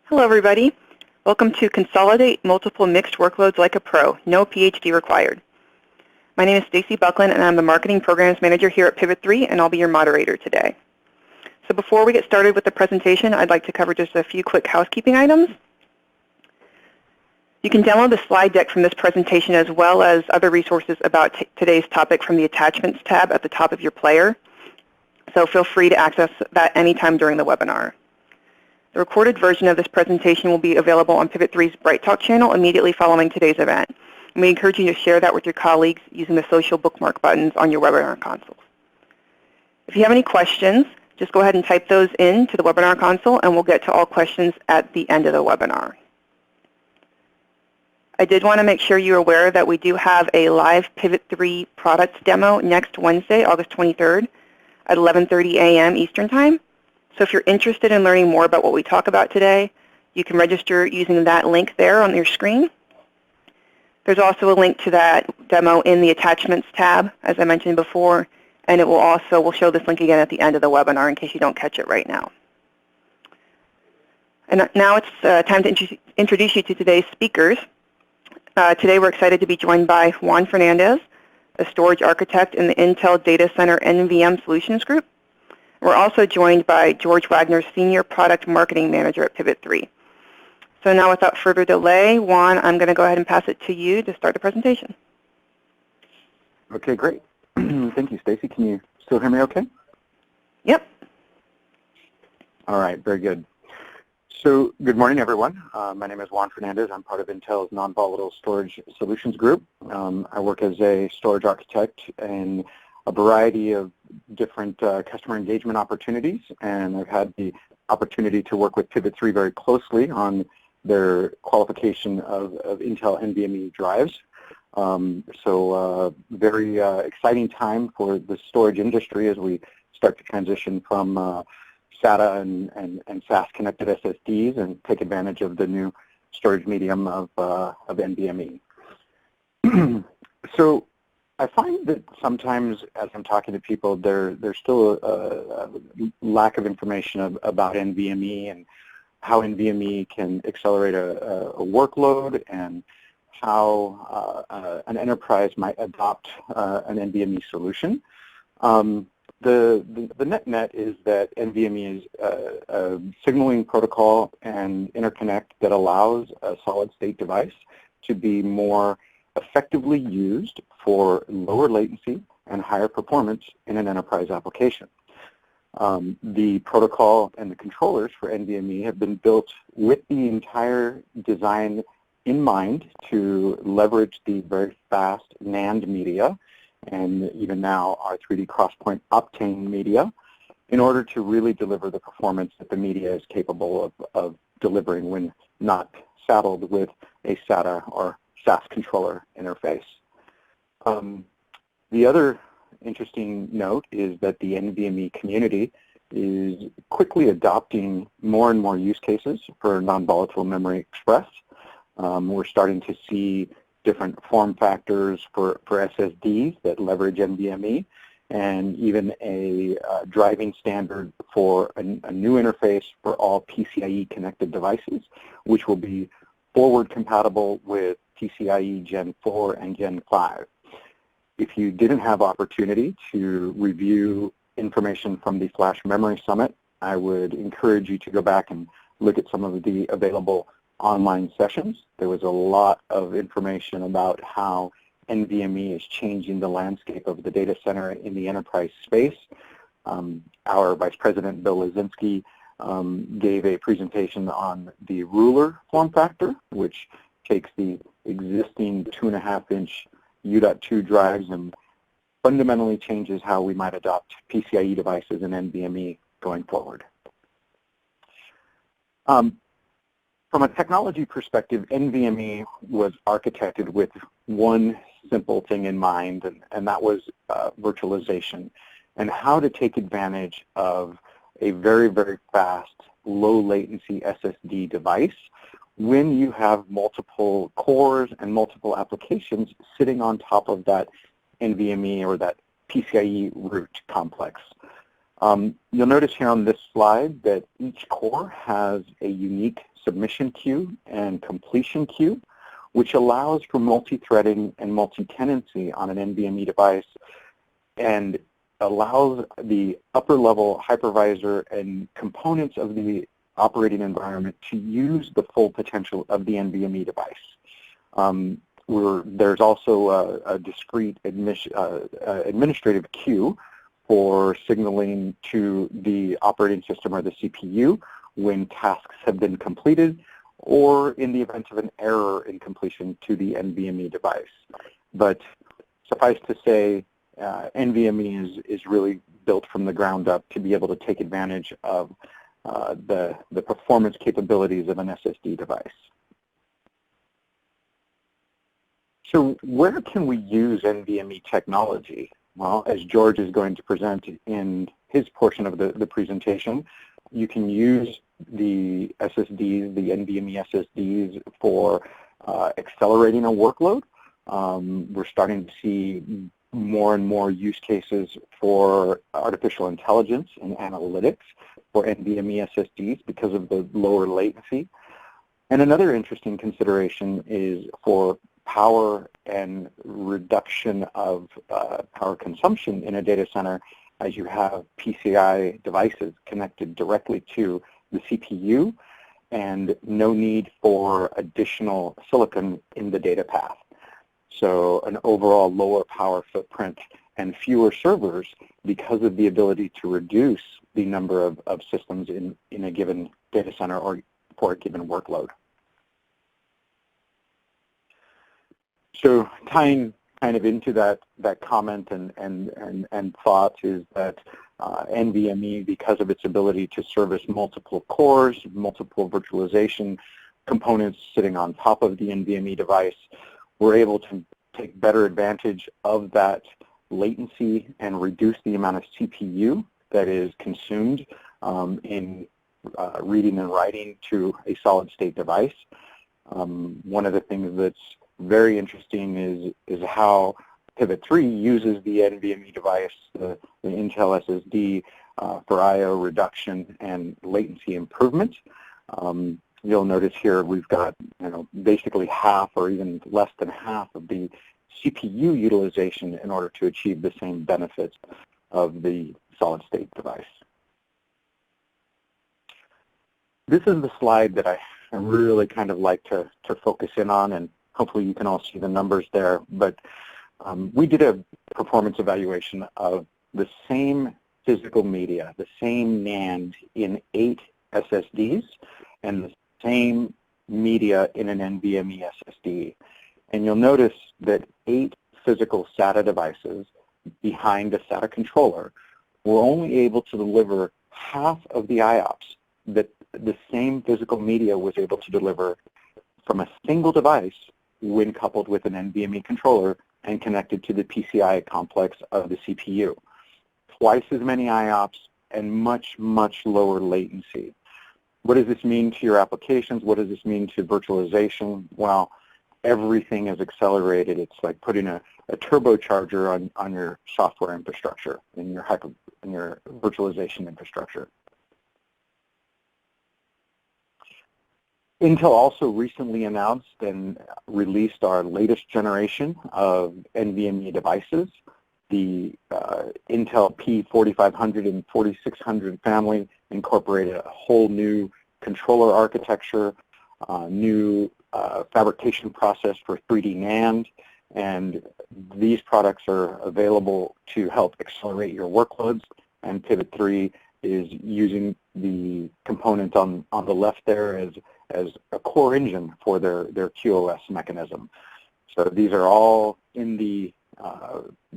Hello, everybody. Welcome to Consolidate Multiple Mixed Workloads Like a Pro, no PhD required. My name is Stacy Buckland, and I'm the Marketing Programs Manager here at Pivot3, and I'll be your moderator today. So before we get started with the presentation, I'd like to cover just a few quick housekeeping items. You can download the slide deck from this presentation as well as other resources about today's topic from the Attachments tab at the top of your player. So feel free to access that anytime during the webinar. The recorded version of this presentation will be available on Pivot3's Bright Talk channel immediately following today's event. And we encourage you to share that with your colleagues using the social bookmark buttons on your webinar consoles. If you have any questions, just go ahead and type those into the webinar console, and we'll get to all questions at the end of the webinar. I did want to make sure you're aware that we do have a live Pivot3 products demo next Wednesday, August 23rd at 11:30 a.m. Eastern Time. So if you're interested in learning more about what we talk about today, you can register using that link there on your screen. There's also a link to that demo in the Attachments tab, as I mentioned before, and it will also, we'll show this link again at the end of the webinar in case you don't catch it right now. And now it's time to introduce you to today's speakers. Today we're excited to be joined by Juan Fernandez, a storage architect in the Intel Data Center NVM Solutions Group. We're also joined by George Wagner, Senior Product Marketing Manager at Pivot3. So now without further delay, Juan, I'm going to go ahead and pass it to you to start the presentation. Okay, great. Thank you, Stacy. Can you still hear me okay? Yep. All right, very good. So good morning, everyone. My name is Juan Fernandez. I'm part of Intel's Non-Volatile Storage Solutions Group. I work as a storage architect in a variety of different customer engagement opportunities, and I've had the opportunity to work with Pivot3 very closely on their qualification of Intel NVMe drives. Very exciting time for the storage industry as we start to transition from SATA and SAS connected SSDs and take advantage of the new storage medium of NVMe. So I find that sometimes as I'm talking to people, there's still a lack of information about NVMe and how NVMe can accelerate a workload and how an enterprise might adopt an NVMe solution. The net is that NVMe is a signaling protocol and interconnect that allows a solid-state device to be more effectively used for lower latency and higher performance in an enterprise application. The protocol and the controllers for NVMe have been built with the entire design in mind to leverage the very fast NAND media and even now our 3D crosspoint Optane media in order to really deliver the performance that the media is capable of delivering when not saddled with a SATA or SAS controller interface. The other interesting note is that the NVMe community is quickly adopting more and more use cases for non-volatile memory express. We're starting to see different form factors for SSDs that leverage NVMe, and even a driving standard for a new interface for all PCIe connected devices, which will be forward compatible with PCIe Gen 4 and Gen 5. If you didn't have opportunity to review information from the Flash Memory Summit, I would encourage you to go back and look at some of the available online sessions. There was a lot of information about how NVMe is changing the landscape of the data center in the enterprise space. Our Vice President, Bill Lazinski, gave a presentation on the ruler form factor, which takes the existing 2.5-inch U.2 drives and fundamentally changes how we might adopt PCIe devices and NVMe going forward. From a technology perspective, NVMe was architected with one simple thing in mind, and that was virtualization, and how to take advantage of a very, very fast, low latency SSD device when you have multiple cores and multiple applications sitting on top of that NVMe or that PCIe root complex. You'll notice here on this slide that each core has a unique submission queue and completion queue, which allows for multi-threading and multi-tenancy on an NVMe device and allows the upper-level hypervisor and components of the operating environment to use the full potential of the NVMe device. There's also a discrete administrative queue for signaling to the operating system or the CPU when tasks have been completed, or in the event of an error in completion to the NVMe device. But suffice to say, NVMe is really built from the ground up to be able to take advantage of the performance capabilities of an SSD device. So where can we use NVMe technology? Well, as George is going to present in his portion of the presentation, you can use the SSDs, the NVMe SSDs, for accelerating a workload. We're starting to see more and more use cases for artificial intelligence and analytics for NVMe SSDs because of the lower latency. And another interesting consideration is for power and reduction of power consumption in a data center, as you have PCI devices connected directly to the CPU and no need for additional silicon in the data path. So an overall lower power footprint and fewer servers because of the ability to reduce the number of systems in a given data center or for a given workload. So tying kind of into that comment and thought is that NVMe, because of its ability to service multiple cores, multiple virtualization components sitting on top of the NVMe device, we're able to take better advantage of that latency and reduce the amount of CPU that is consumed in reading and writing to a solid-state device. One of the things that's very interesting is how Pivot3 uses the NVMe device, the Intel SSD, for I/O reduction and latency improvement. You'll notice here we've got basically half or even less than half of the CPU utilization in order to achieve the same benefits of the solid-state device. This is the slide that I really kind of like to focus in on, and hopefully you can all see the numbers there. But we did a performance evaluation of the same physical media, the same NAND in 8 SSDs, and the same media in an NVMe SSD. And you'll notice that 8 physical SATA devices behind a SATA controller were only able to deliver half of the IOPs that the same physical media was able to deliver from a single device when coupled with an NVMe controller and connected to the PCIe complex of the CPU. Twice as many IOPs and much, much lower latency. What does this mean to your applications? What does this mean to virtualization? Well, everything is accelerated. It's like putting a turbocharger on your software infrastructure and your virtualization infrastructure. Intel also recently announced and released our latest generation of NVMe devices. The Intel P4500 and 4600 family incorporated a whole new controller architecture, new fabrication process for 3D NAND, and these products are available to help accelerate your workloads, and Pivot3 is using the component on the left there as a core engine for their QoS mechanism. So these are all in the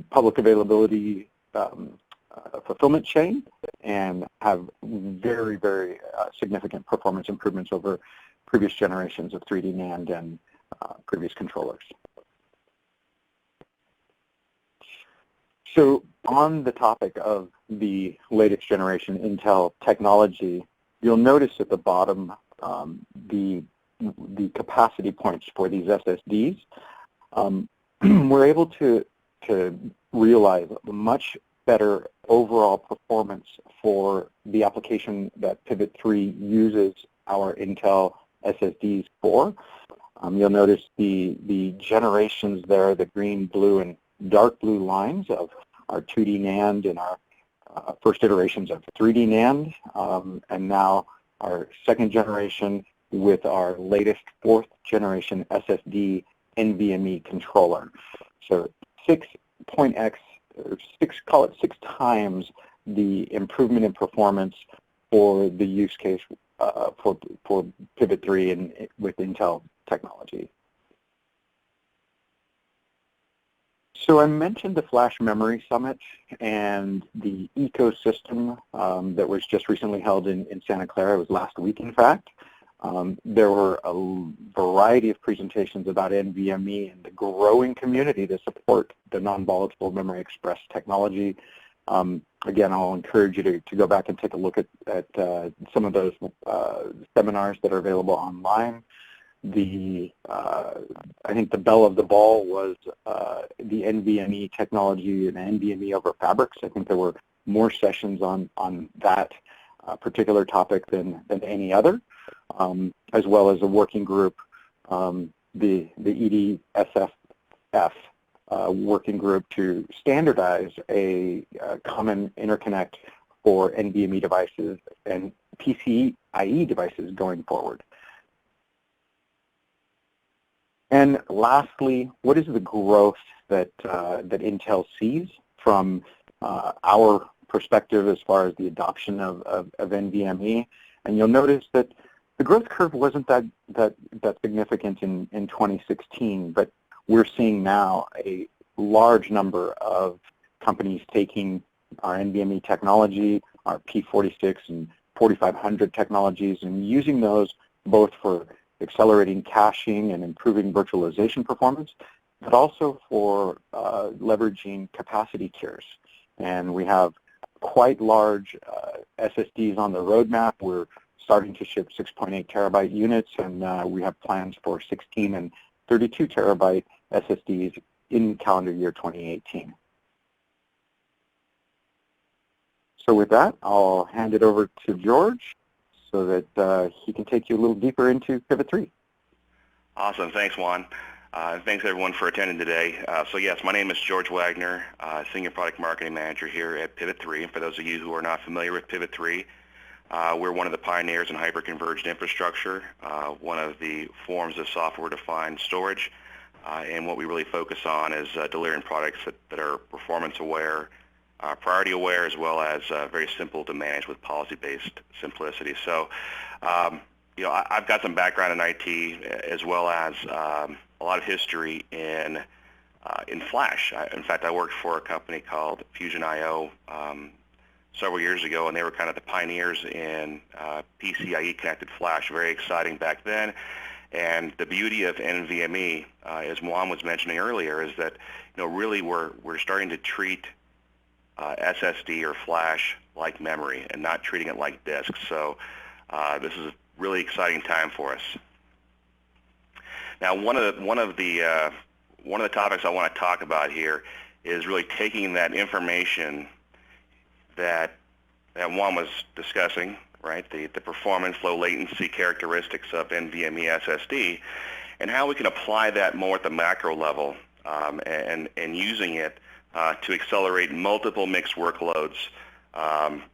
public availability fulfillment chain and have very, very significant performance improvements over previous generations of 3D NAND and previous controllers. So on the topic of the latest generation Intel technology, you'll notice at the bottom the capacity points for these SSDs. We're able to realize much better overall performance for the application that Pivot3 uses our Intel SSDs for. You'll notice the generations there, the green, blue, and dark blue lines of our 2D NAND and our first iterations of 3D NAND, and now our second generation with our latest fourth generation SSD NVMe controller. So 6.x, call it 6 times the improvement in performance for the use case for Pivot3 and with Intel technology. So I mentioned the Flash Memory Summit and the ecosystem that was just recently held in Santa Clara. It was last week, in fact. There were a variety of presentations about NVMe and the growing community to support the non-volatile memory express technology. Again, I'll encourage you to go back and take a look at some of those seminars that are available online. I think the belle of the ball was the NVMe technology and NVMe over fabrics. I think there were more sessions on that particular topic than any other, as well as a working group, the EDSFF working group to standardize a common interconnect for NVMe devices and PCIe devices going forward. And lastly, what is the growth that Intel sees from our perspective as far as the adoption of NVMe? And you'll notice that the growth curve wasn't that significant in 2016, but we're seeing now a large number of companies taking our NVMe technology, our P46 and 4500 technologies, and using those both for accelerating caching and improving virtualization performance, but also for leveraging capacity tiers. And we have quite large SSDs on the roadmap. We're starting to ship 6.8 terabyte units, and we have plans for 16 and 32 terabyte SSDs in calendar year 2018. So with that, I'll hand it over to George so that he can take you a little deeper into Pivot3. Awesome. Thanks, Juan. Thanks, everyone, for attending today. So yes, my name is George Wagner, Senior Product Marketing Manager here at Pivot3. And for those of you who are not familiar with Pivot3, we're one of the pioneers in hyper-converged infrastructure, one of the forms of software-defined storage. And what we really focus on is delivering products that are performance-aware, priority-aware, as well as very simple to manage with policy-based simplicity. So, you know, I've got some background in IT as well as a lot of history in Flash. In fact, I worked for a company called Fusion IO several years ago, and they were kind of the pioneers in PCIe connected Flash. Very exciting back then. And the beauty of NVMe, as Juan was mentioning earlier, is that, you know, really we're starting to treat SSD or Flash like memory and not treating it like disk. So this is a really exciting time for us. Now, one of the topics I want to talk about here is really taking that information that Juan was discussing, right? The performance, low latency characteristics of NVMe SSD, and how we can apply that more at the macro level and using it to accelerate multiple mixed workloads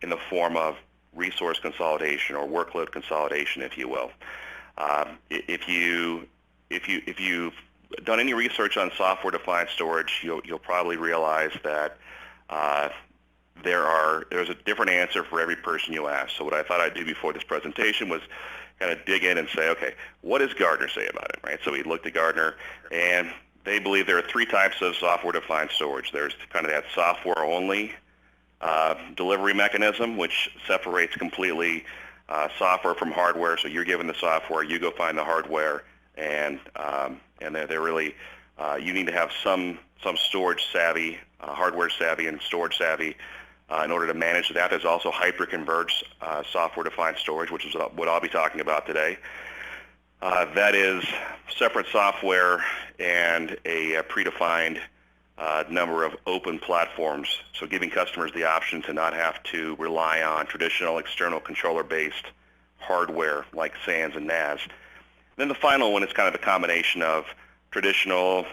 in the form of resource consolidation or workload consolidation, if you will. If you've done any research on software-defined storage, you'll probably realize that there's a different answer for every person you ask. So what I thought I'd do before this presentation was kind of dig in and say, okay, what does Gartner say about it, right? So we looked at Gartner, and they believe there are 3 types of software-defined storage. There's kind of that software-only delivery mechanism, which separates completely software from hardware. So you're given the software, you go find the hardware, and they're really you need to have some storage savvy, hardware savvy, and storage savvy in order to manage that. There's also hyper-converged software-defined storage, which is what I'll be talking about today. That is separate software and a predefined number of open platforms, so giving customers the option to not have to rely on traditional external controller-based hardware like SANs and NAS. Then the final one is kind of a combination of traditional,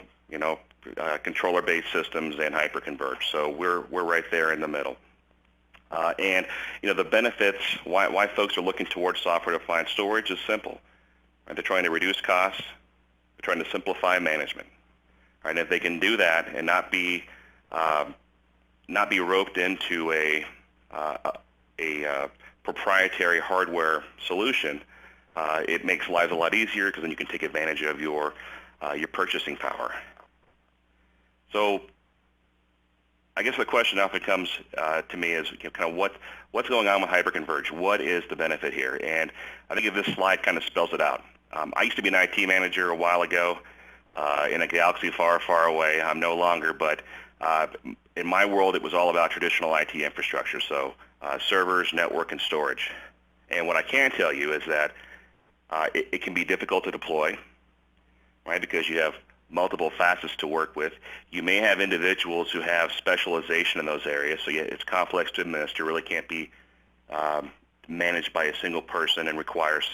controller-based systems and hyper-converged. So we're right there in the middle. And the benefits, why folks are looking towards software-defined storage is simple. Right? They're trying to reduce costs. They're trying to simplify management. Right? And if they can do that and not be roped into a proprietary hardware solution, it makes lives a lot easier because then you can take advantage of your purchasing power. So I guess the question often comes to me is kind of what's going on with hyperconverged? What is the benefit here? And I think if this slide kind of spells it out. I used to be an IT manager a while ago in a galaxy far, far away. I'm no longer, but in my world it was all about traditional IT infrastructure, so servers, network, and storage. And what I can tell you is that it can be difficult to deploy, right, because you have multiple facets to work with. You may have individuals who have specialization in those areas, so it's complex to administer, really can't be managed by a single person and requires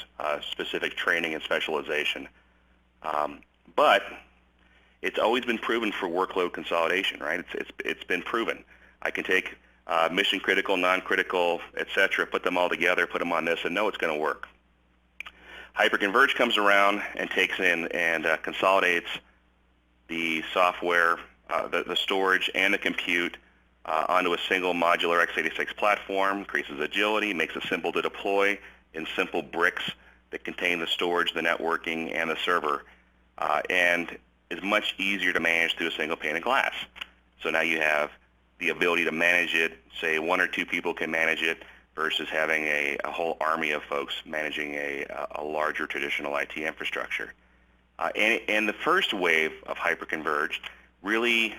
specific training and specialization. But it's always been proven for workload consolidation, right? It's been proven. I can take mission critical, non-critical, etc., put them all together, put them on this, and know it's going to work. Hyperconverged comes around and takes in and consolidates the software, the storage, and the compute onto a single modular x86 platform, increases agility, makes it simple to deploy in simple bricks that contain the storage, the networking, and the server, and is much easier to manage through a single pane of glass. So now you have the ability to manage it, say one or two people can manage it, versus having a whole army of folks managing a larger traditional IT infrastructure. And the first wave of hyperconverged really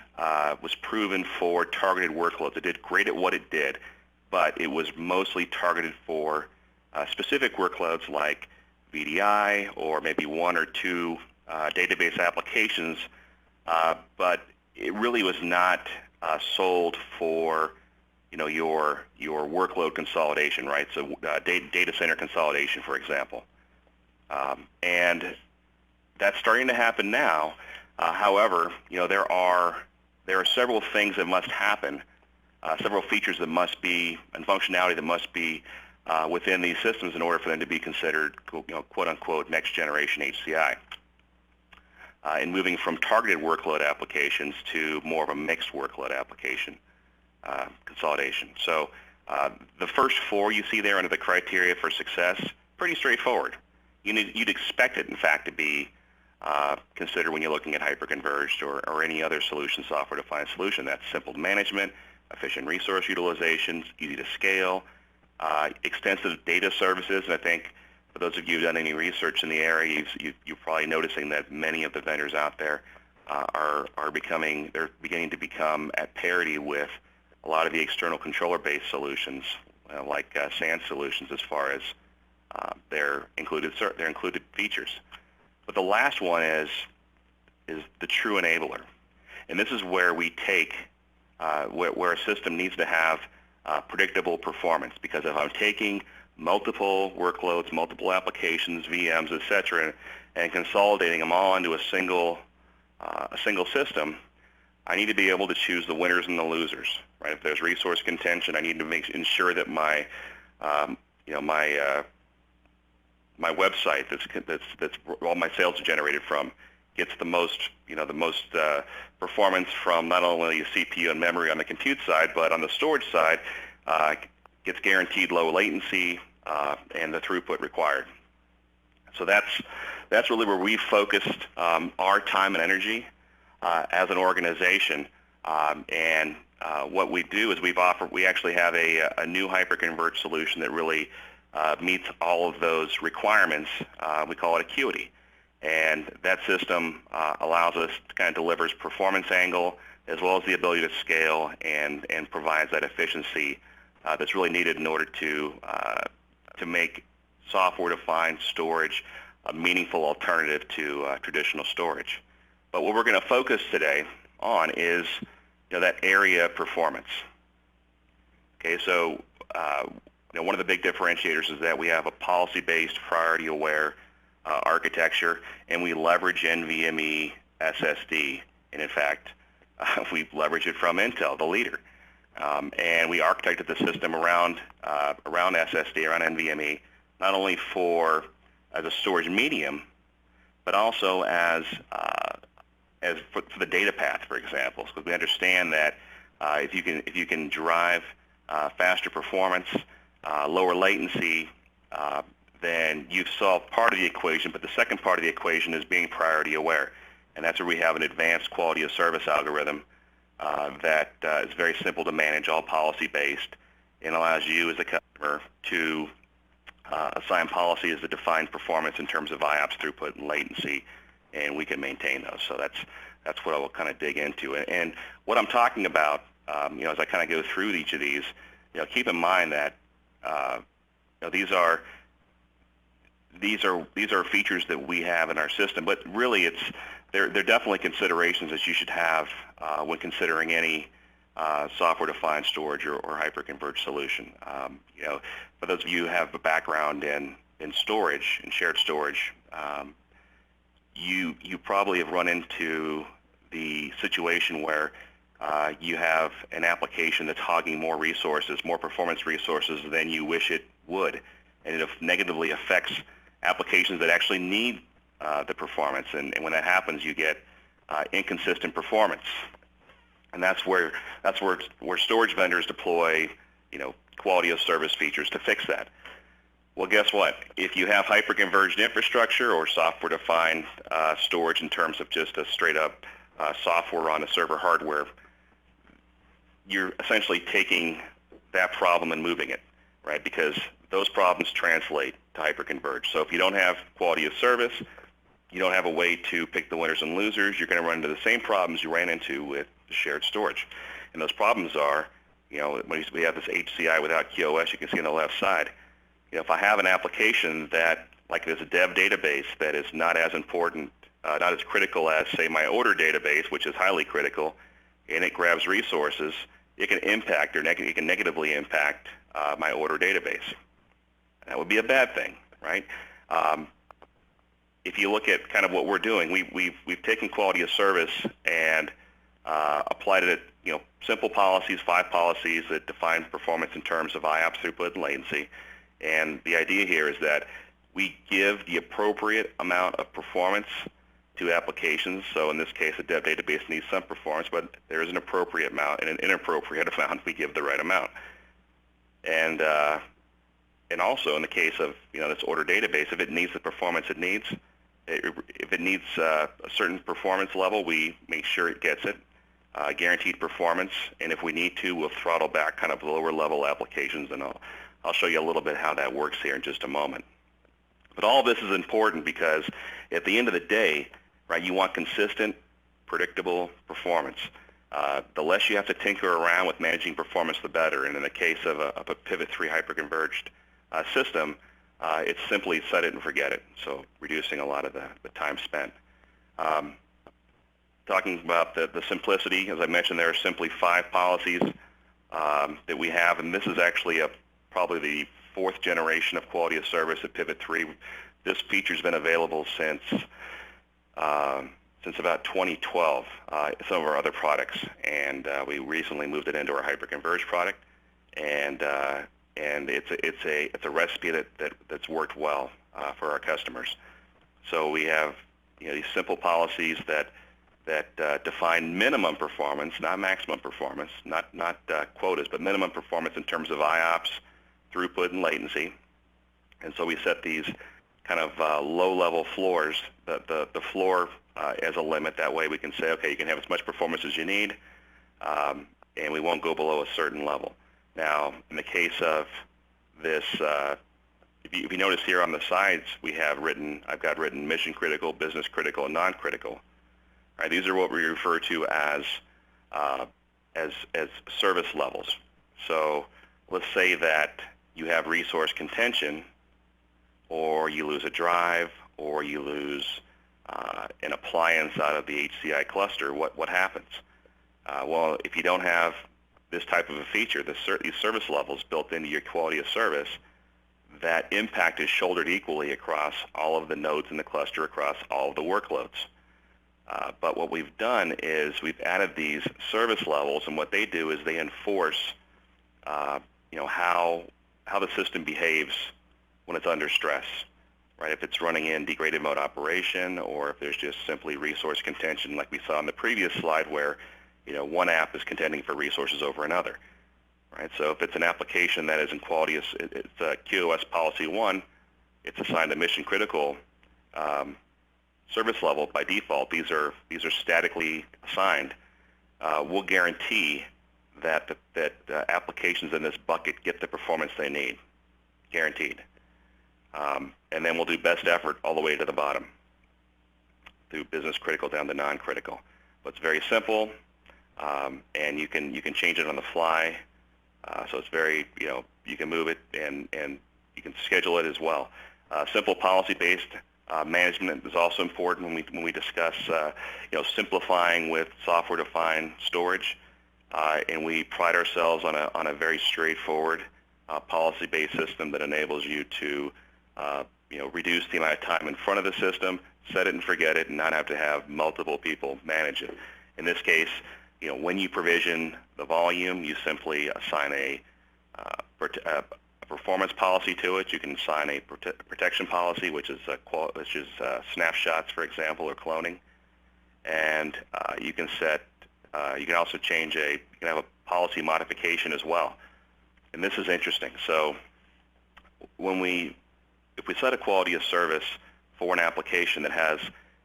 was proven for targeted workloads. It did great at what it did, but it was mostly targeted for specific workloads like VDI or maybe one or two database applications, but it really was not sold for your workload consolidation, right? So data center consolidation, for example, and that's starting to happen now. However, there are several things that must happen, several features that must be, and functionality that must be within these systems in order for them to be considered, quote unquote, next generation HCI. And moving from targeted workload applications to more of a mixed workload application consolidation. So the first four you see there under the criteria for success, pretty straightforward. You'd expect it, in fact, to be considered when you're looking at hyperconverged or any other solution, software-defined solution. That's simple management, efficient resource utilizations, easy to scale, extensive data services. And I think for those of you who've done any research in the area, you're probably noticing that many of the vendors out there they're beginning to become at parity with a lot of the external controller-based solutions, like SAN solutions, as far as their included features. But the last one is the true enabler, and this is where we take where a system needs to have predictable performance. Because if I'm taking multiple workloads, multiple applications, VMs, etc., and consolidating them all into a single system, I need to be able to choose the winners and the losers. Right? If there's resource contention, I need to ensure that my my website that's all my sales are generated from gets the most performance from not only CPU and memory on the compute side, but on the storage side gets guaranteed low latency and the throughput required. So that's really where we focused our time and energy as an organization. And what we do is we actually have a new hyperconverged solution that really meets all of those requirements. We call it Acuity. And that system allows us to kind of delivers performance angle as well as the ability to scale and provides that efficiency that's really needed in order to make software-defined storage a meaningful alternative to traditional storage. But what we're going to focus today on is that area performance. Okay, so one of the big differentiators is that we have a policy-based, priority-aware architecture, and we leverage NVMe SSD. And in fact, we leverage it from Intel, the leader. And we architected the system around SSD, around NVMe, not only as a storage medium, but also as for the data path, for example, because we understand that if you can drive faster performance, lower latency, then you've solved part of the equation. But the second part of the equation is being priority aware, and that's where we have an advanced quality of service algorithm that is very simple to manage, all policy based, and allows you as a customer to assign policy as the defined performance in terms of IOPs, throughput, and latency, and we can maintain those. So that's what I will kind of dig into. And what I'm talking about, as I kind of go through each of these, keep in mind that these are features that we have in our system, but really they're definitely considerations that you should have when considering any software-defined storage or hyper-converged solution. For those of you who have a background in storage, in shared storage, you probably have run into the situation where you have an application that's hogging more resources, more performance resources than you wish it would, and it negatively affects applications that actually need the performance. And when that happens, you get inconsistent performance, and that's where storage vendors deploy quality of service features to fix that. Well, guess what? If you have hyper-converged infrastructure or software-defined storage in terms of just a straight-up software on a server hardware, you're essentially taking that problem and moving it, right? Because those problems translate to hyper-converged. So if you don't have quality of service, you don't have a way to pick the winners and losers, you're going to run into the same problems you ran into with shared storage. And those problems are, when we have this HCI without QoS, you can see on the left side. If I have an application that, like there's a dev database that is not as important, not as critical as, say, my order database, which is highly critical, and it grabs resources, it can impact or it can negatively impact my order database. That would be a bad thing, right? If you look at kind of what we're doing, we've taken quality of service and applied it at simple policies, 5 policies that define performance in terms of IOPs, throughput, and latency. And the idea here is that we give the appropriate amount of performance to applications. So in this case, a dev database needs some performance, but there is an appropriate amount and an inappropriate amount. We give the right amount. And also in the case of this order database, if it needs the performance it needs, if it needs a certain performance level, we make sure it gets it, guaranteed performance. And if we need to, we'll throttle back kind of lower level applications, and I'll show you a little bit how that works here in just a moment. But all of this is important because at the end of the day, right, you want consistent, predictable performance. The less you have to tinker around with managing performance, the better. And in the case of a Pivot3 hyper-converged system, it's simply set it and forget it, so reducing a lot of the time spent. Talking about the simplicity, as I mentioned, there are simply 5 policies that we have, and this is actually probably the 4th generation of quality of service at Pivot3. This feature's been available since about 2012, some of our other products, and we recently moved it into our hyper-converged product, and it's a recipe that's worked well for our customers. So we have these simple policies that define minimum performance, not maximum performance, not quotas, but minimum performance in terms of IOPs, throughput, and latency. And so we set these kind of low-level floors, the floor as a limit. That way we can say, okay, you can have as much performance as you need, and we won't go below a certain level. Now, in the case of this, if you notice here on the sides, I've got written mission critical, business critical, and non-critical. Right, these are what we refer to as service levels. So let's say that you have resource contention, or you lose a drive, or you lose an appliance out of the HCI cluster. What happens? Well, if you don't have this type of a feature, these service levels built into your quality of service, that impact is shouldered equally across all of the nodes in the cluster, across all of the workloads. But what we've done is we've added these service levels, and what they do is they enforce, how the system behaves when it's under stress, right? If it's running in degraded mode operation, or if there's just simply resource contention, like we saw in the previous slide, where one app is contending for resources over another, right? So if it's an application that is in quality, it's QoS policy 1, it's assigned a mission critical service level by default. These are statically assigned. We'll guarantee that applications in this bucket get the performance they need, guaranteed. And then we'll do best effort all the way to the bottom, through business critical down to non-critical. But it's very simple, and you can change it on the fly. So it's very, you can move it and you can schedule it as well. Simple policy-based management is also important when we discuss, simplifying with software-defined storage. And we pride ourselves on a very straightforward policy-based system that enables you to, reduce the amount of time in front of the system, set it and forget it, and not have to have multiple people manage it. In this case, when you provision the volume, you simply assign a performance policy to it. You can assign a protection policy, which is snapshots, for example, or cloning. And you can set. You can also change you can have a policy modification as well. And this is interesting. So if we set a quality of service for an application that has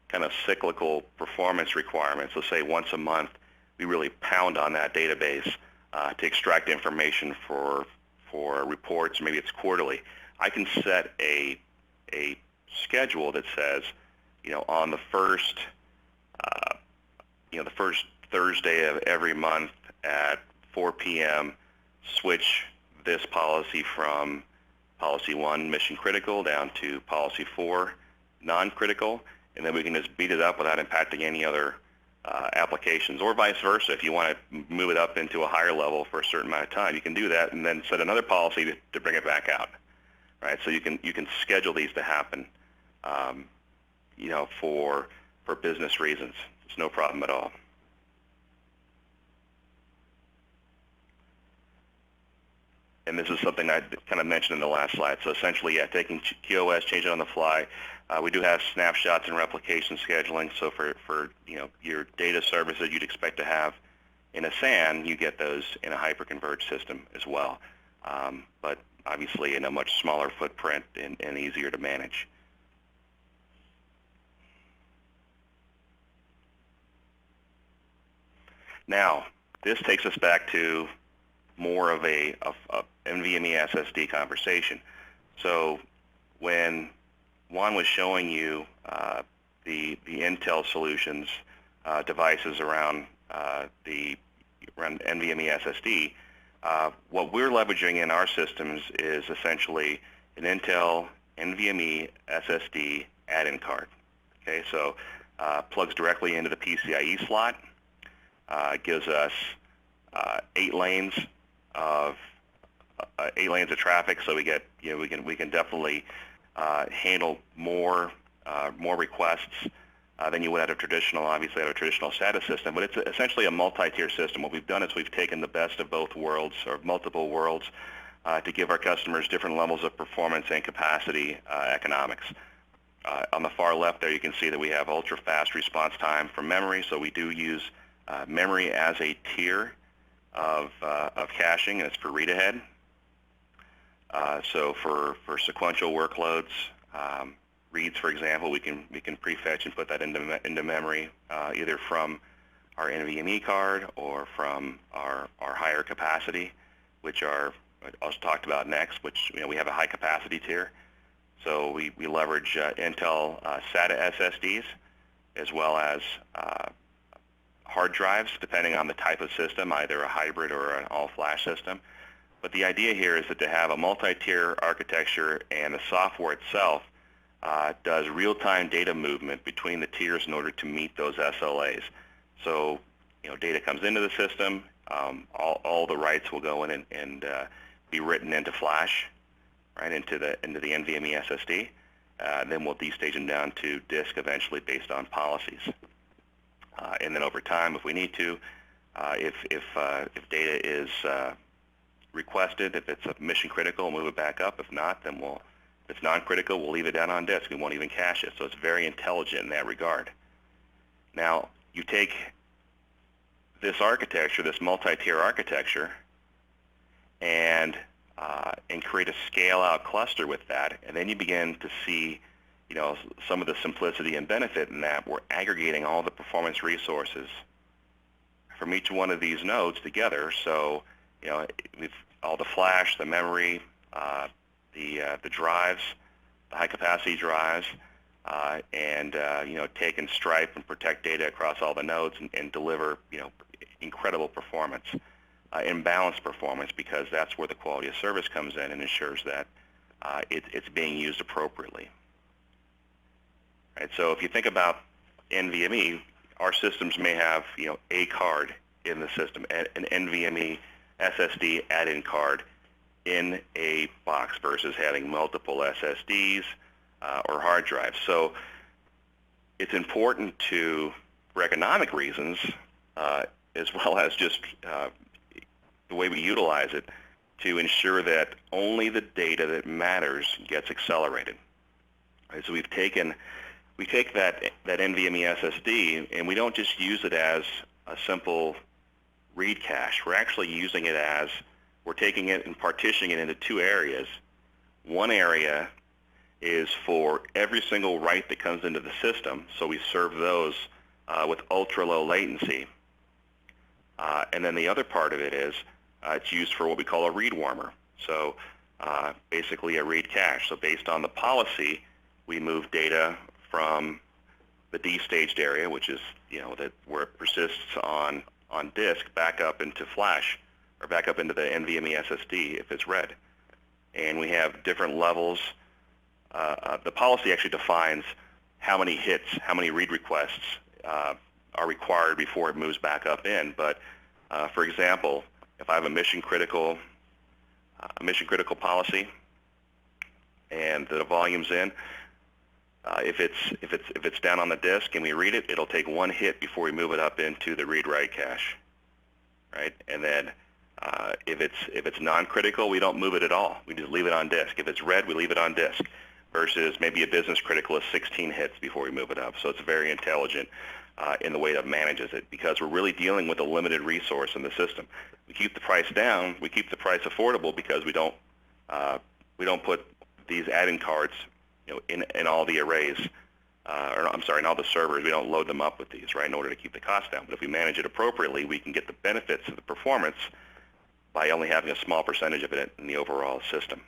kind of cyclical performance requirements, let's say once a month, we really pound on that database to extract information for reports, maybe it's quarterly. I can set a schedule that says, on the first Thursday of every month at 4 p.m., switch this policy from policy 1, mission critical, down to policy 4, non-critical, and then we can just beat it up without impacting any other applications, or vice versa. If you want to move it up into a higher level for a certain amount of time, you can do that and then set another policy to bring it back out, right? So you can schedule these to happen, for business reasons. It's no problem at all. And this is something I kind of mentioned in the last slide. So essentially, taking QoS, change it on the fly. We do have snapshots and replication scheduling. So for your data services you'd expect to have in a SAN, you get those in a hyper-converged system as well. But obviously in a much smaller footprint and easier to manage. Now, this takes us back to more of a NVMe SSD conversation. So when Juan was showing you the Intel solutions devices around NVMe SSD, what we're leveraging in our systems is essentially an Intel NVMe SSD add-in card. Okay, so plugs directly into the PCIe slot. Gives us 8 lanes of traffic, so we get we can definitely handle more requests than you would at a traditional SATA system. But it's essentially a multi-tier system. What we've done is we've taken the best of both worlds, or multiple worlds, to give our customers different levels of performance and capacity economics. On the far left there, you can see that we have ultra-fast response time from memory, so we do use memory as a tier of caching, and it's for read-ahead. So for sequential workloads, reads, for example, we can prefetch and put that into memory, either from our NVMe card or from our higher capacity, which are I'll talked about next, which we have a high capacity tier. So we leverage Intel SATA SSDs as well as hard drives, depending on the type of system, either a hybrid or an all-flash system. But the idea here is that to have a multi-tier architecture, and the software itself does real-time data movement between the tiers in order to meet those SLAs. So data comes into the system, all the writes will go in and be written into flash, right, into the NVMe SSD. Then we'll destage them down to disk eventually based on policies. And then over time, if we need to, if data is requested, if it's mission critical, we'll move it back up. If not, then if it's non-critical, we'll leave it down on disk. We won't even cache it. So it's very intelligent in that regard. Now, you take this architecture, this multi-tier architecture, and create a scale-out cluster with that, and then you begin to see, some of the simplicity and benefit in that. We're aggregating all the performance resources from each one of these nodes together. So, we've all the flash, the memory, the drives, the high-capacity drives, and take and stripe and protect data across all the nodes and deliver, incredible performance. Imbalanced performance, because that's where the quality of service comes in and ensures that it's being used appropriately. Right, so if you think about NVMe, our systems may have a card in the system, an NVMe SSD add-in card in a box versus having multiple SSDs or hard drives. So it's important for economic reasons, as well as just the way we utilize it, to ensure that only the data that matters gets accelerated. Right, so we take that NVMe SSD, and we don't just use it as a simple read cache. We're actually using it as, we're taking it and partitioning it into two areas. One area is for every single write that comes into the system, so we serve those with ultra-low latency. And then the other part of it is it's used for what we call a read warmer. So basically a read cache. So based on the policy, we move data from the destaged area, which is where it persists on disk, back up into flash, or back up into the NVMe SSD if it's read. And we have different levels. The policy actually defines how many hits, how many read requests are required before it moves back up in. But for example, if I have a mission critical policy and the volume's in, if it's down on the disk and we read it, it'll take one hit before we move it up into the read-write cache, right? And then if it's non-critical, we don't move it at all. We just leave it on disk. If it's read, we leave it on disk. Versus maybe a business critical is 16 hits before we move it up. So it's very intelligent in the way that it manages it, because we're really dealing with a limited resource in the system. We keep the price down, we keep the price affordable, because we don't put these add-in cards in all the arrays, in all the servers. We don't load them up with these, right, in order to keep the cost down. But if we manage it appropriately, we can get the benefits of the performance by only having a small percentage of it in the overall system.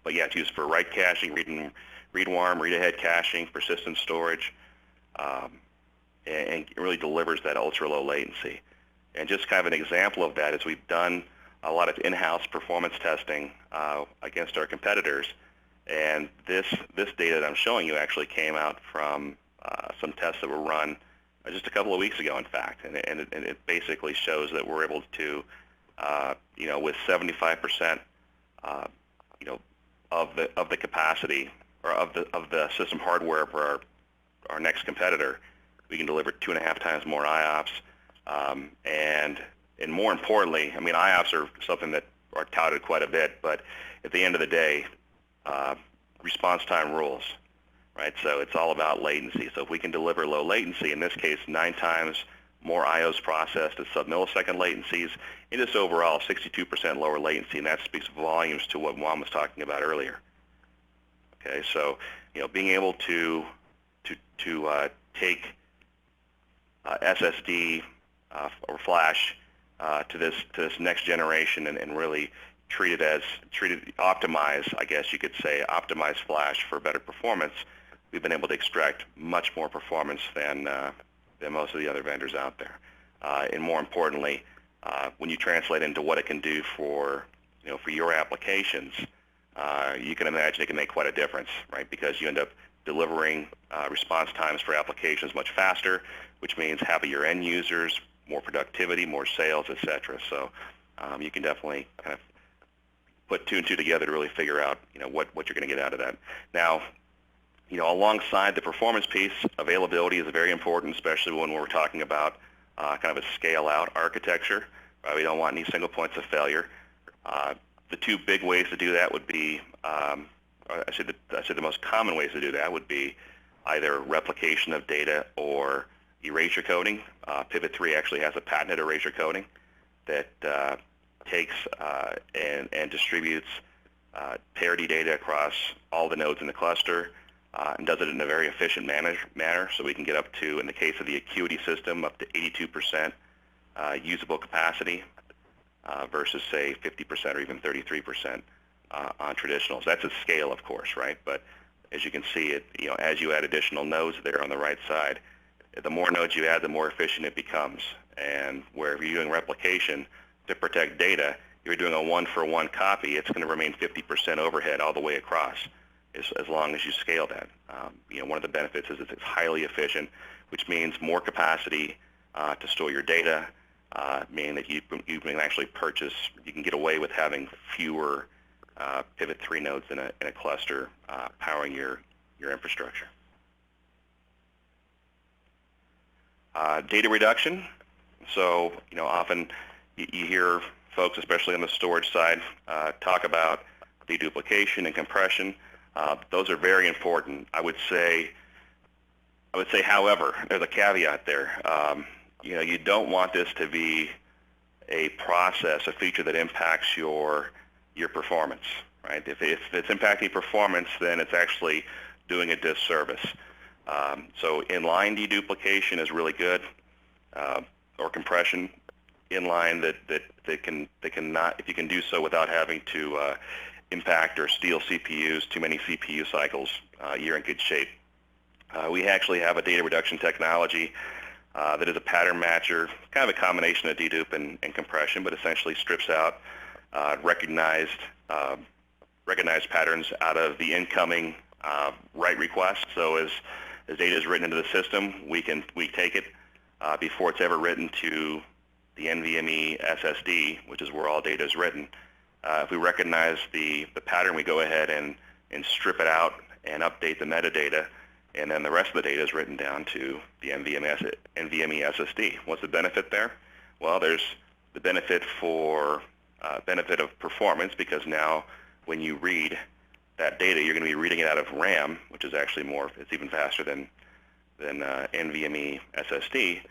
But yeah, it's used for write caching, read warm, read ahead caching, persistent storage, and it really delivers that ultra-low latency. And just kind of an example of that is we've done a lot of in-house performance testing against our competitors, and this data that I'm showing you actually came out from some tests that were run just a couple of weeks ago, in fact, and it basically shows that we're able to, with 75%, of the capacity, or of the system hardware for our next competitor, we can deliver 2.5 times more IOPs, and more importantly, I mean, IOPs are something that are touted quite a bit, but at the end of the day, response time rules, right? So it's all about latency. So if we can deliver low latency, in this case 9 times more IOs processed at sub-millisecond latencies, and just overall 62% lower latency, and that speaks volumes to what Juan was talking about earlier. Okay, so being able to take SSD or flash to this next generation and really optimize, I guess you could say, optimize flash for better performance, we've been able to extract much more performance than most of the other vendors out there. And more importantly, when you translate into what it can do for your applications, you can imagine it can make quite a difference, right? Because you end up delivering response times for applications much faster, which means happier end users, more productivity, more sales, etc. So you can definitely kind of put two and two together to really figure out, what you're going to get out of that. Now, alongside the performance piece, availability is very important, especially when we're talking about kind of a scale-out architecture. We don't want any single points of failure. The two big ways to do that would be, the most common ways to do that would be either replication of data or erasure coding. Pivot3 actually has a patented erasure coding that takes and distributes parity data across all the nodes in the cluster and does it in a very efficient manner, so we can get up to, in the case of the Acuity system, up to 82% usable capacity versus, say, 50% or even 33% on traditionals. That's at scale, of course, right? But as you can see, as you add additional nodes there on the right side, the more nodes you add, the more efficient it becomes. And wherever you're doing replication to protect data, if you're doing a one-for-one copy, it's going to remain 50% overhead all the way across, as long as you scale that. One of the benefits is it's highly efficient, which means more capacity to store your data, meaning that you can actually purchase, you can get away with having fewer Pivot3 nodes in a cluster powering your infrastructure. Data reduction. So, often you hear folks, especially on the storage side, talk about deduplication and compression. Those are very important. I would say, however, there's a caveat there. You don't want this to be a process, a feature that impacts your performance, right? If it's impacting performance, then it's actually doing a disservice. So inline deduplication is really good, or compression inline that cannot, if you can do so without having to impact or steal CPUs, too many CPU cycles, you're in good shape. We actually have a data reduction technology that is a pattern matcher, kind of a combination of dedupe and compression, but essentially strips out recognized patterns out of the incoming write request. So as data is written into the system, we take it before it's ever written to the NVMe SSD, which is where all data is written. If we recognize the pattern, we go ahead and strip it out and update the metadata, and then the rest of the data is written down to the NVMe SSD. What's the benefit there? Well, there's the benefit of performance, because now when you read that data, you're going to be reading it out of RAM, which is actually it's even faster than NVMe SSD.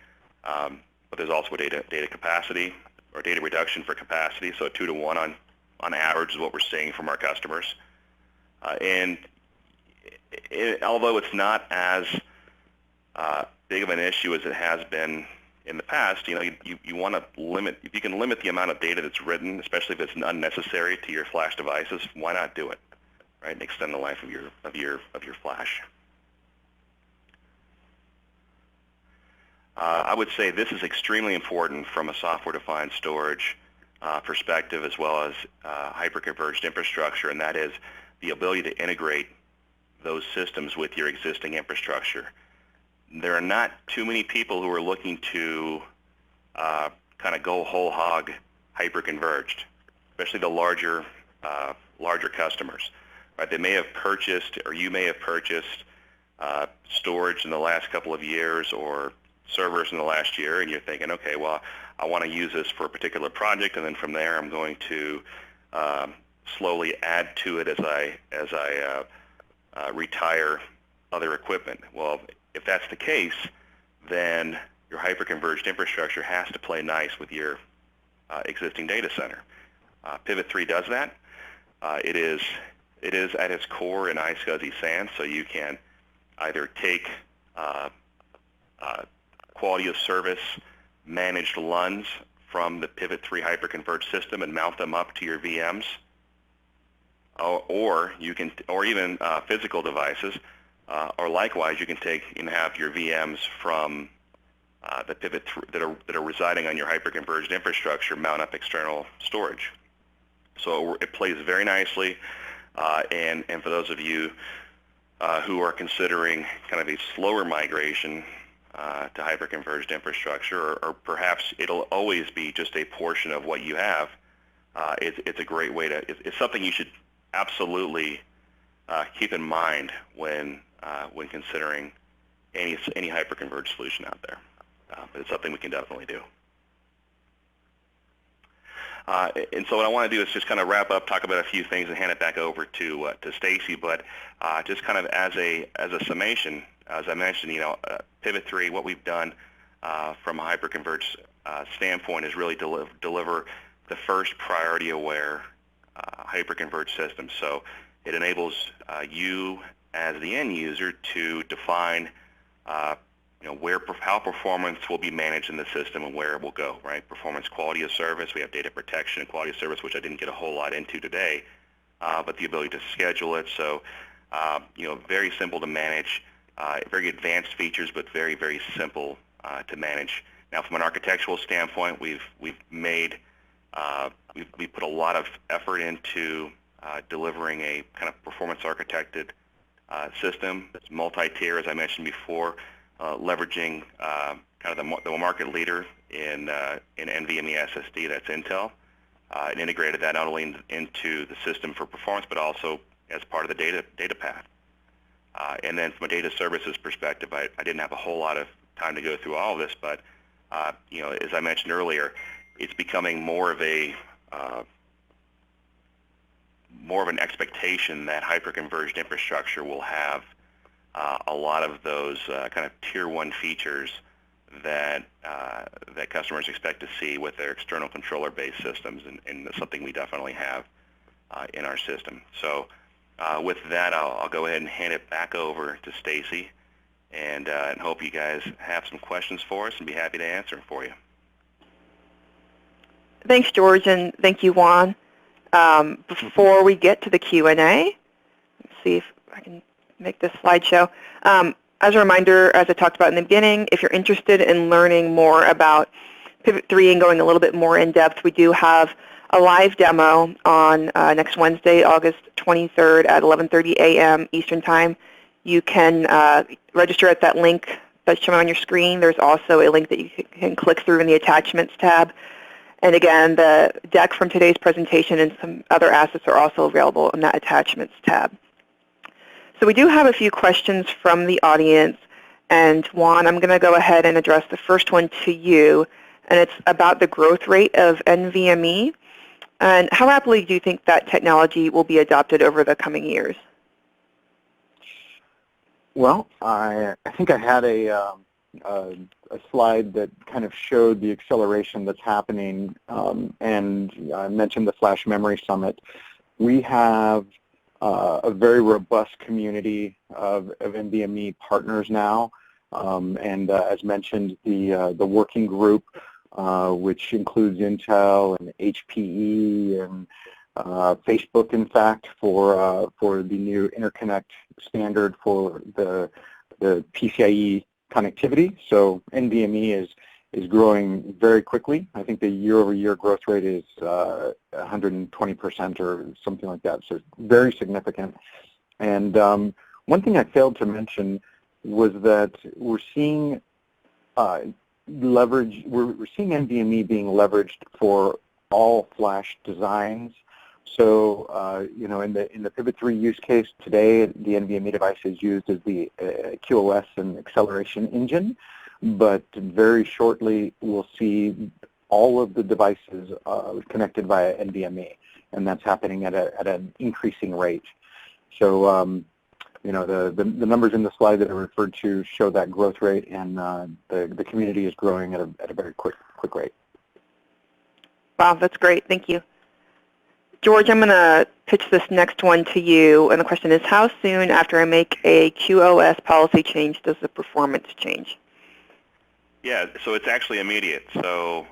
But there's also a data capacity or data reduction for capacity, so 2 to 1 on average is what we're seeing from our customers. And although it's not as big of an issue as it has been in the past, you want to limit, if you can limit the amount of data that's written, especially if it's unnecessary to your flash devices, why not do it, right? And extend the life of your flash. I would say this is extremely important from a software-defined storage perspective, as well as hyper-converged infrastructure, and that is the ability to integrate those systems with your existing infrastructure. There are not too many people who are looking to kind of go whole hog hyper-converged, especially the larger customers. Right? They may have purchased, or you may have purchased storage in the last couple of years or servers in the last year, and you're thinking, okay, well, I want to use this for a particular project, and then from there I'm going to slowly add to it as I retire other equipment. Well, if that's the case, then your hyper-converged infrastructure has to play nice with your existing data center. Pivot3 does that. It is at its core an iSCSI SAN, so you can either take quality of service managed LUNs from the Pivot3 hyper-converged system and mount them up to your VMs, or even physical devices, or likewise you can take and have your VMs from the Pivot3 that are residing on your hyper-converged infrastructure mount up external storage. So it plays very nicely, and for those of you who are considering kind of a slower migration to hyperconverged infrastructure, or perhaps it'll always be just a portion of what you have, it's a great way to, it's something you should absolutely keep in mind when considering any hyperconverged solution out there. But it's something we can definitely do. And so what I want to do is just kind of wrap up, talk about a few things, and hand it back over to Stacy. But just kind of as a summation, as I mentioned, Pivot3, what we've done from a hyperconverged standpoint is really deliver the first priority-aware hyperconverged system. So it enables you as the end user to define how performance will be managed in the system and where it will go, right? Performance, quality of service. We have data protection and quality of service, which I didn't get a whole lot into today, but the ability to schedule it. So, very simple to manage, very advanced features, but very, very simple to manage. Now, from an architectural standpoint, we've put a lot of effort into delivering a kind of performance architected system that's multi-tier, as I mentioned before, leveraging kind of the market leader in NVMe SSD, that's Intel, and integrated that not only into the system for performance, but also as part of the data path. And then from a data services perspective, I didn't have a whole lot of time to go through all of this, but as I mentioned earlier, it's becoming more of an expectation that hyperconverged infrastructure will have a lot of those kind of tier one features that customers expect to see with their external controller-based systems, and something we definitely have in our system. So with that, I'll go ahead and hand it back over to Stacy, and hope you guys have some questions for us, and be happy to answer them for you. Thanks, George, and thank you, Juan. Before we get to the Q&A, let's see if I can make this slideshow. As a reminder, as I talked about in the beginning, if you're interested in learning more about Pivot3 and going a little bit more in depth, we do have a live demo on next Wednesday, August 23rd at 11:30 a.m. Eastern Time. You can register at that link that's shown on your screen. There's also a link that you can click through in the Attachments tab. And again, the deck from today's presentation and some other assets are also available in that Attachments tab. So we do have a few questions from the audience, and Juan, I'm going to go ahead and address the first one to you, and it's about the growth rate of NVMe, and how rapidly do you think that technology will be adopted over the coming years? Well, I think I had a slide that kind of showed the acceleration that's happening, and I mentioned the Flash Memory Summit. We have a very robust community of NVMe partners now, and as mentioned, the working group, which includes Intel and HPE and Facebook, in fact, for the new interconnect standard for the PCIe connectivity. So NVMe is growing very quickly. I think the year-over-year growth rate is 120% or something like that, so it's very significant. And one thing I failed to mention was that we're seeing we're seeing NVMe being leveraged for all flash designs. So in the Pivot3 use case today, the NVMe device is used as the QoS and acceleration engine. But very shortly, we'll see all of the devices connected via NVMe, and that's happening at an increasing rate. So, the numbers in the slide that I referred to show that growth rate, and the community is growing at a very quick rate. Wow, that's great. Thank you. George, I'm going to pitch this next one to you, and the question is, how soon after I make a QoS policy change does the performance change? Yeah, so it's actually immediate. So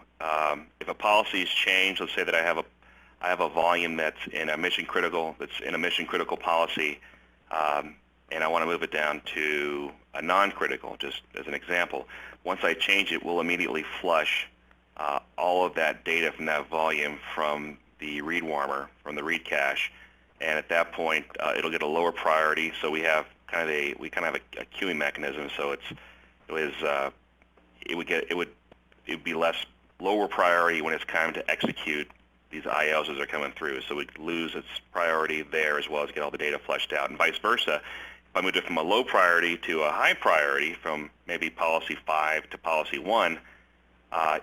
if a policy is changed, let's say that I have a volume that's in a mission critical policy, and I want to move it down to a non-critical, just as an example. Once I change it, we'll immediately flush all of that data from that volume from the read warmer, from the read cache, and at that point it'll get a lower priority. So we have we kind of have a queuing mechanism, so it would be lower priority when it's time to execute these IOs as they're coming through. So we lose its priority there as well as get all the data flushed out, and vice versa. If I moved it from a low priority to a high priority, from maybe policy 5 to policy 1,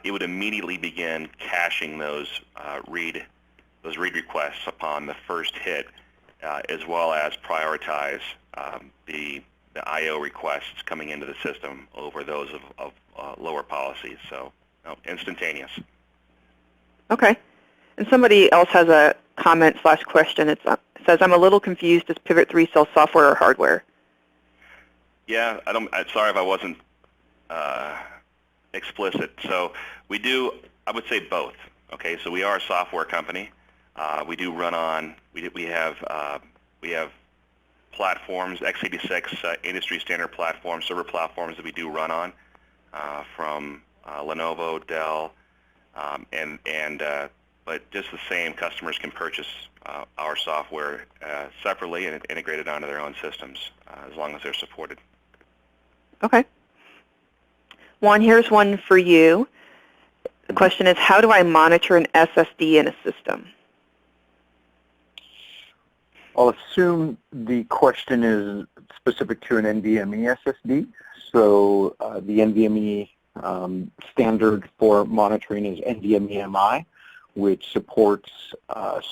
it would immediately begin caching those read requests upon the first hit, as well as prioritize the I/O requests coming into the system over those of lower policies. So instantaneous. Okay. And somebody else has a comment/question. It says, I'm a little confused. Does Pivot3 sell software or hardware? Yeah, sorry if I wasn't explicit. So we do, I would say both. Okay, so we are a software company. We do run on, we have platforms, x86 industry standard platforms, server platforms that we do run on from Lenovo, Dell, but just the same, customers can purchase our software separately and integrate it onto their own systems as long as they're supported. Okay. Juan, here's one for you. The question is, how do I monitor an SSD in a system? I'll assume the question is specific to an NVMe SSD. So the NVMe standard for monitoring is NVMe-MI, which supports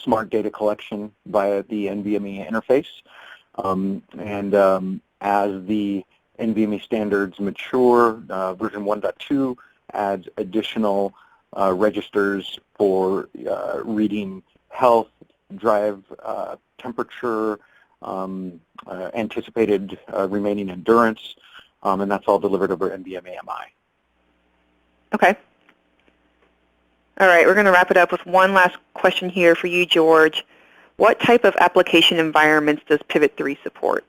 smart data collection via the NVMe interface. As the NVMe standards mature, version 1.2 adds additional registers for reading health, drive temperature, anticipated remaining endurance, and that's all delivered over NVMe-MI. Okay. All right, we're going to wrap it up with one last question here for you, George. What type of application environments does Pivot3 support?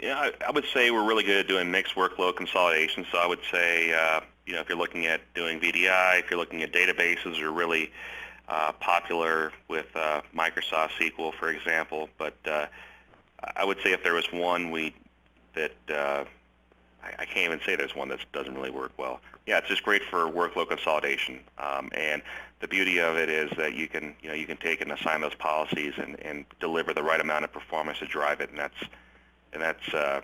Yeah, I would say we're really good at doing mixed workload consolidation. So I would say, if you're looking at doing VDI, if you're looking at databases, are really popular with Microsoft SQL, for example. But I would say if there was one I can't even say there's one that doesn't really work well. Yeah, it's just great for workload consolidation. And the beauty of it is that you can take and assign those policies and deliver the right amount of performance to drive it, and that's where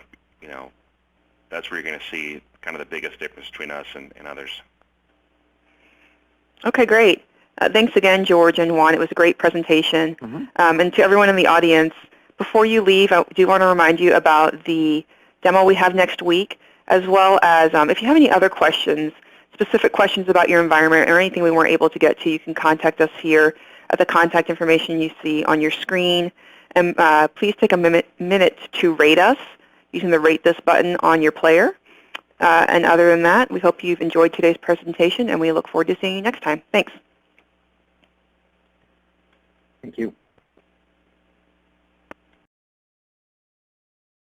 you're going to see kind of the biggest difference between us and others. Okay, great. Thanks again, George and Juan. It was a great presentation. Mm-hmm. And to everyone in the audience, before you leave, I do want to remind you about the demo we have next week, as well as if you have any other questions, specific questions about your environment or anything we weren't able to get to, you can contact us here at the contact information you see on your screen. And please take a minute to rate us using the Rate This button on your player. And other than that, we hope you've enjoyed today's presentation, and we look forward to seeing you next time. Thanks. Thank you.